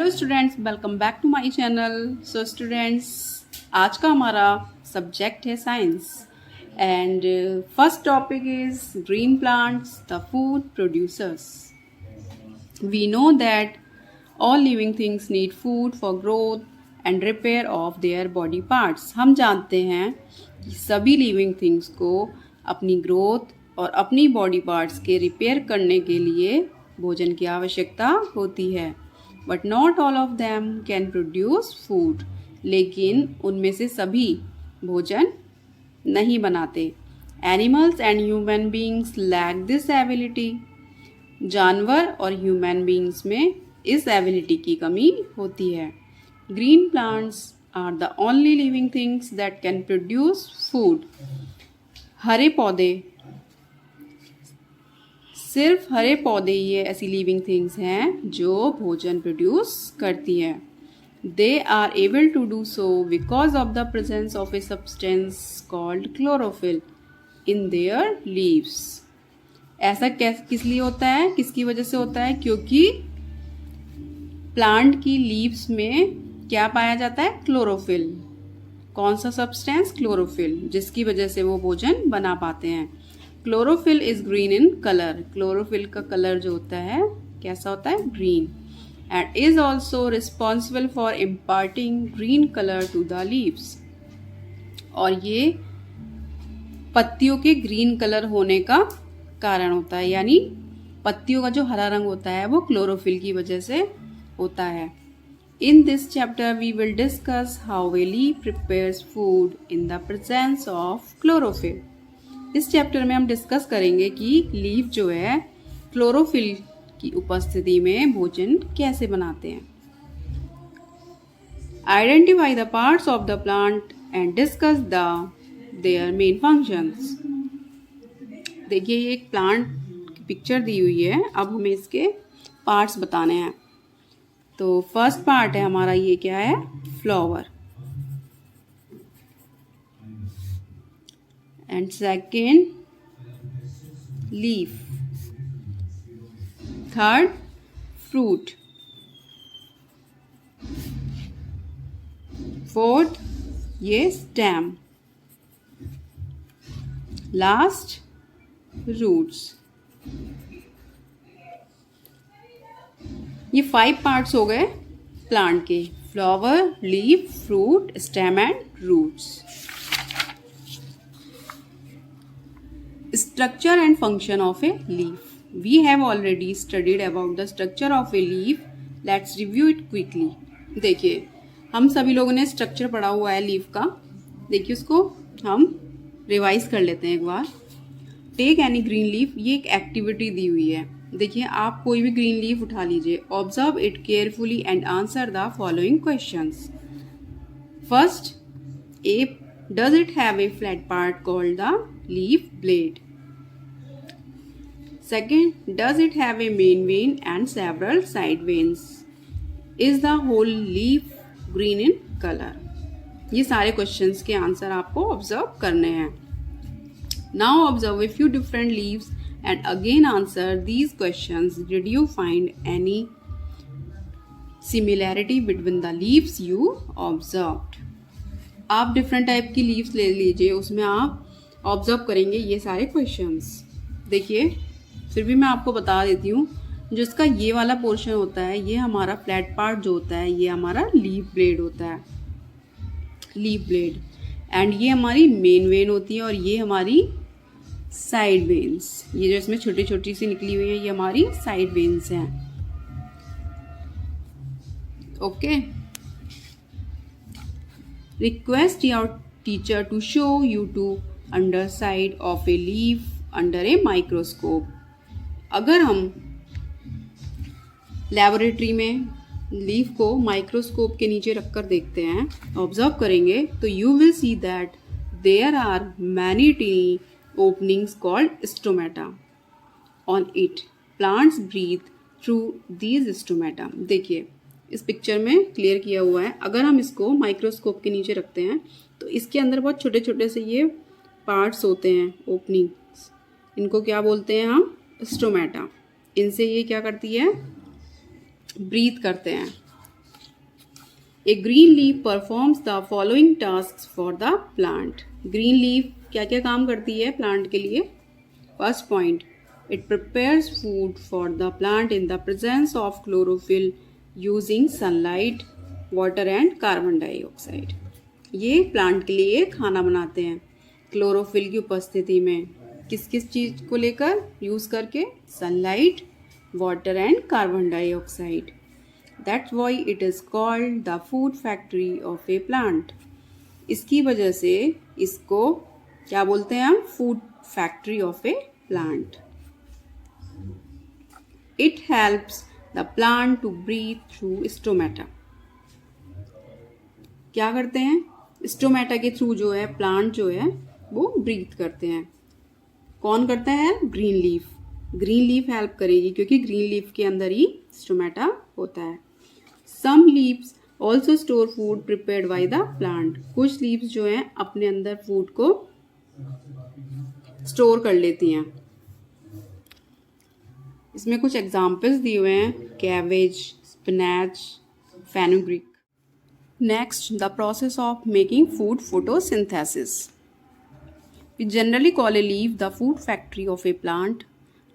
Hello students, welcome back to my channel. So students, आज का हमारा सब्जेक्ट है science and first topic is green plants, the food producers. We know that all living things need food for growth and repair of their body parts. हम जानते हैं कि सभी living things को अपनी ग्रोथ और अपनी बॉडी पार्ट्स के रिपेयर करने के लिए भोजन की आवश्यकता होती है। But not all of them can produce food. लेकिन उनमें से सभी भोजन नहीं बनाते। Animals and human beings lack this ability. जानवर और ह्यूमन बींग्स में इस एबिलिटी की कमी होती है। Green plants are the only living things that can produce food. हरे पौधे, सिर्फ हरे पौधे ये ऐसी लिविंग थिंग्स हैं जो भोजन प्रोड्यूस करती हैं। They are able to do so because of the presence of a substance called chlorophyll in their leaves. ऐसा किस लिए होता है, किसकी वजह से होता है? क्योंकि प्लांट की लीव्स में क्या पाया जाता है? क्लोरोफिल। कौन सा सब्सटेंस? क्लोरोफिल, जिसकी वजह से वो भोजन बना पाते हैं। Chlorophyll is green in colour. Chlorophyll का कलर जो होता है कैसा होता है? Green. And is also responsible for imparting green colour to the leaves. और ये पत्तियों के ग्रीन कलर होने का कारण होता है, यानी पत्तियों का जो हरा रंग होता है वो क्लोरोफिल की वजह से होता है। In this chapter we will discuss how a leaf prepares food in the presence of chlorophyll. इस चैप्टर में हम डिस्कस करेंगे कि लीफ जो है क्लोरोफिल की उपस्थिति में भोजन कैसे बनाते हैं। Identify the parts of the plant and discuss their main functions. देखिए, ये एक प्लांट की पिक्चर दी हुई है। अब हमें इसके पार्ट्स बताने हैं। तो फर्स्ट पार्ट है हमारा, ये क्या है? Flower. And second leaf. Third fruit. Fourth ये स्टेम। Last roots. ये 5 पार्ट्स हो गए प्लांट के: flower, leaf, fruit, stem and roots. Structure and function of a leaf. We have already studied about the structure of a leaf. Let's review it quickly. देखिए, हम सभी लोगों ने structure पढ़ा हुआ है लीफ का। देखिए, उसको हम रिवाइज कर लेते हैं एक बार। टेक एनी ग्रीन लीफ, ये एक एक्टिविटी दी हुई है। देखिए, आप कोई भी ग्रीन लीफ उठा लीजिए। Observe it carefully and answer the following questions. First, A does it have a flat part called the leaf blade? Second, does it have a main vein and several side veins? Is the whole leaf green in color? ये सारे questions के answer आपको observe करने हैं। Now observe a few different leaves and again answer these questions. Did you find any similarity between the leaves you observed? आप different type की leaves ले लीजिए, उसमें आप ऑब्जर्व करेंगे ये सारे क्वेश्चंस। देखिए, फिर भी मैं आपको बता देती हूँ, जो इसका ये वाला पोर्शन होता है, ये हमारा फ्लैट पार्ट जो होता है, ये हमारा लीफ ब्लेड होता है, लीफ ब्लेड। एंड ये हमारी मेन वेन होती है और ये हमारी साइड वेन्स। ये जो इसमें छोटी छोटी सी निकली हुई है, ये हमारी साइड वेन्स हैं। Okay. Request your teacher to show you to underside of a leaf under a microscope. अगर हम लेबोरेटरी में लीफ को माइक्रोस्कोप के नीचे रखकर देखते हैं, ऑब्जर्व करेंगे, तो you will see that there are many tiny openings called stomata on it. Plants breathe through these stomata. देखिए, इस पिक्चर में क्लियर किया हुआ है। अगर हम इसको माइक्रोस्कोप के नीचे रखते हैं तो इसके अंदर बहुत छोटे छोटे से ये पार्ट्स होते हैं, ओपनिंग्स। इनको क्या बोलते हैं हम? स्टोमेटा। इनसे ये क्या करती है? ब्रीथ करते हैं। A green leaf performs the following task for the plant. Green leaf क्या क्या काम करती है प्लांट के लिए? First point, it prepares food for the plant in the presence of chlorophyll using sunlight, water and carbon dioxide. ये plant के लिए खाना बनाते हैं क्लोरोफिल की उपस्थिति में। किस किस चीज़ को लेकर? यूज़ करके sunlight, water and carbon dioxide. That's why it is called the food factory of a plant. इसकी वजह से इसको क्या बोलते हैं हम? Food factory of a plant. It helps the plant to breathe through stomata. क्या करते हैं? स्टोमेटा के थ्रू जो है प्लांट जो है वो ब्रीथ करते हैं। कौन करता है? Green leaf. Green leaf help करेगी क्योंकि ग्रीन लीफ के अंदर ही स्टोमेटा होता है। Some leaves also store food prepared by the plant. कुछ लीव्स जो हैं अपने अंदर फूड को स्टोर कर लेती हैं। इसमें कुछ एग्जाम्पल्स दिए हुए हैं, cabbage, spinach, fenugreek. Next, the process of making food, photosynthesis. We generally call a leaf the food factory of a plant.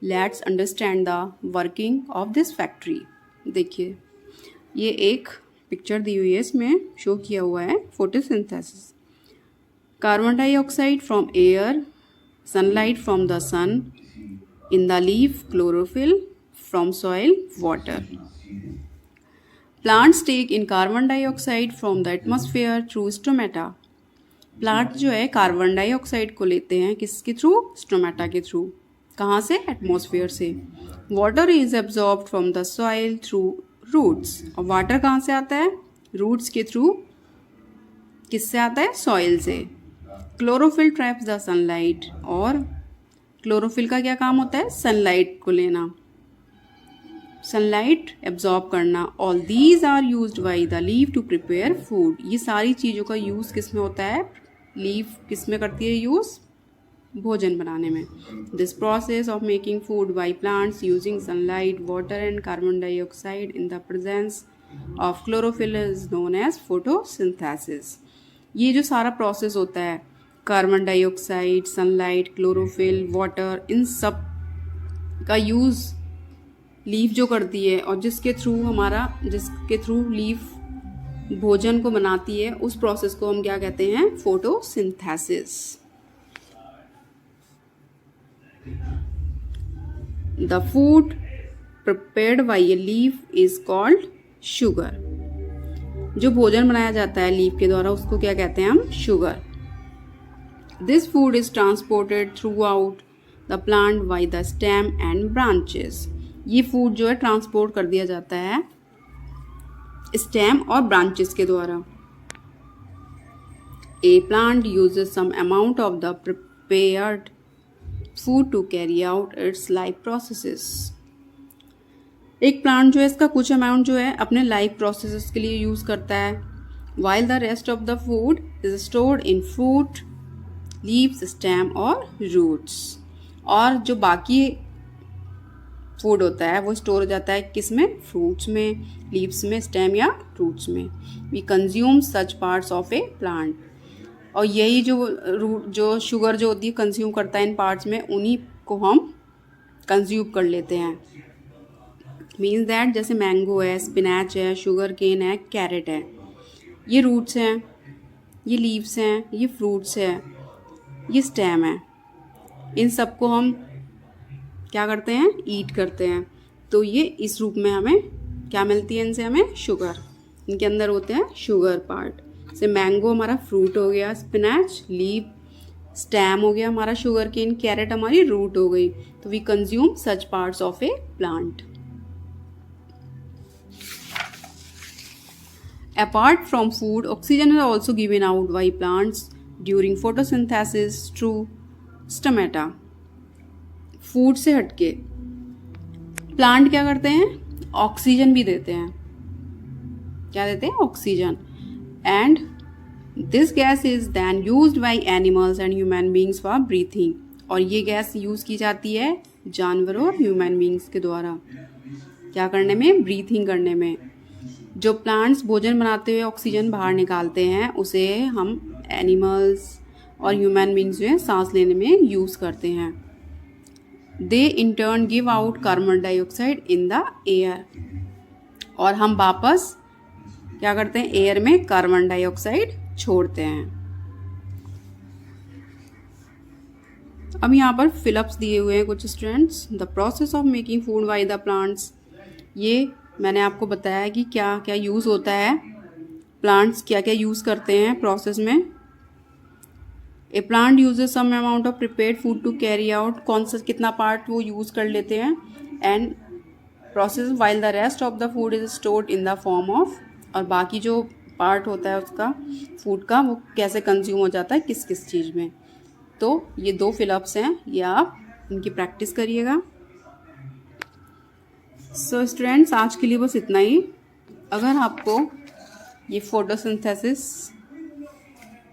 Let's understand the working of this factory. देखिए ये एक पिक्चर दी हुई है, इसमें शो किया हुआ है photosynthesis. Carbon dioxide from air, sunlight from the sun, in the leaf chlorophyll, from soil water. Plants take in carbon dioxide from the atmosphere through stomata. Plant जो है कार्बन डाइऑक्साइड को लेते हैं किसके थ्रू? स्टोमेटा के through. कहाँ से? Atmosphere से। Water is absorbed from the soil through roots. और वाटर कहाँ से आता है? रूट्स के थ्रू। किससे आता है? सॉइल से। Chlorophyll traps the sunlight. और क्लोरोफिल का क्या काम होता है? सनलाइट को लेना, सनलाइट एब्जॉर्ब करना। All these are used by the leaf to prepare food. ये सारी चीज़ों का यूज़ किस में होता है? लीफ किस में करती है यूज़? भोजन बनाने में। This process of making food by plants using sunlight, water and carbon dioxide in the presence of chlorophyll is known as photosynthesis. ये जो सारा प्रोसेस होता है, carbon dioxide, sunlight, chlorophyll, water, इन सब का यूज़ लीफ जो करती है और जिसके थ्रू लीफ भोजन को बनाती है, उस प्रोसेस को हम क्या कहते हैं? Photosynthesis. The food prepared bye a leaf is called sugar. जो भोजन बनाया जाता है लीफ के द्वारा उसको क्या कहते हैं हम? Sugar. This food is transported through out the plant by the stem and branches. ये फूड जो है ट्रांसपोर्ट कर दिया जाता है स्टेम और ब्रांचेस के द्वारा। A plant uses some amount of the prepared food to carry out its life processes. एक प्लांट जो है इसका कुछ अमाउंट जो है अपने लाइफ प्रोसेसेस के लिए यूज करता है, while the rest of the food is stored in fruit, leaves, stem और roots। और जो बाकी फूड होता है वो स्टोर हो जाता है किस में? फ्रूट्स में, लीव्स में, स्टेम या रूट्स में। We consume such parts of a plant. और यही जो शुगर जो होती है कंज्यूम करता है इन पार्ट्स में, उन्हीं को हम कंज्यूम कर लेते हैं। मीन्स दैट जैसे मैंगो है, स्पिनैच है, शुगर केन है, कैरेट है, ये रूट्स हैं, ये लीव्स हैं, ये फ्रूट्स है, ये स्टेम है। इन सबको हम क्या करते हैं? ईट करते हैं। तो ये इस रूप में हमें क्या मिलती है? इनसे हमें शुगर। इनके अंदर होते हैं शुगर पार्ट। जैसे मैंगो हमारा फ्रूट हो गया, स्पिनैच लीव, स्टेम हो गया हमारा शुगर केन, कैरेट हमारी रूट हो गई। तो we consume such parts of a plant. Apart from food, oxygen is also given out by plants during photosynthesis through stomata. Food से हटके प्लांट क्या करते हैं? ऑक्सीजन भी देते हैं। क्या देते हैं? Oxygen. And this gas is then used by animals and human beings for breathing. और ये गैस यूज की जाती है जानवरों और ह्यूमन बींग्स के द्वारा क्या करने में? ब्रीथिंग करने में। जो प्लांट्स भोजन बनाते हुए ऑक्सीजन बाहर निकालते हैं उसे हम एनिमल्स और ह्यूमन बींग्स जो है सांस लेने में यूज़ करते हैं। They in turn give out carbon dioxide in the air, और हम वापस क्या करते हैं, एयर में कार्बन डाइऑक्साइड छोड़ते हैं। अब यहाँ पर फिलअप्स दिए हुए हैं कुछ students. The process of making food by the plants, ये मैंने आपको बताया कि क्या क्या यूज़ होता है, प्लांट्स क्या क्या यूज़ करते हैं प्रोसेस में। A plant uses some amount of prepared food to carry out, कौन सा कितना पार्ट वो यूज़ कर लेते हैं, and process while the rest of the food is stored in the form of, और बाकी जो पार्ट होता है उसका फूड का वो कैसे कंज्यूम हो जाता है किस किस चीज़ में। तो ये 2 फिलअप्स हैं, ये आप इनकी प्रैक्टिस करिएगा। सो स्टूडेंट्स आज के लिए बस इतना ही। अगर आपको ये फोटोसिंथेसिस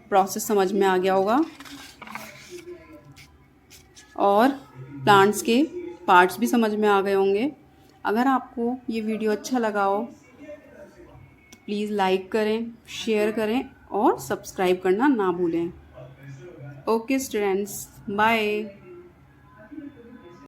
प्रोसेस समझ में आ गया होगा और प्लांट्स के पार्ट्स भी समझ में आ गए होंगे, अगर आपको ये वीडियो अच्छा लगा हो तो प्लीज़ लाइक करें, शेयर करें और सब्सक्राइब करना ना भूलें। Okay students, bye.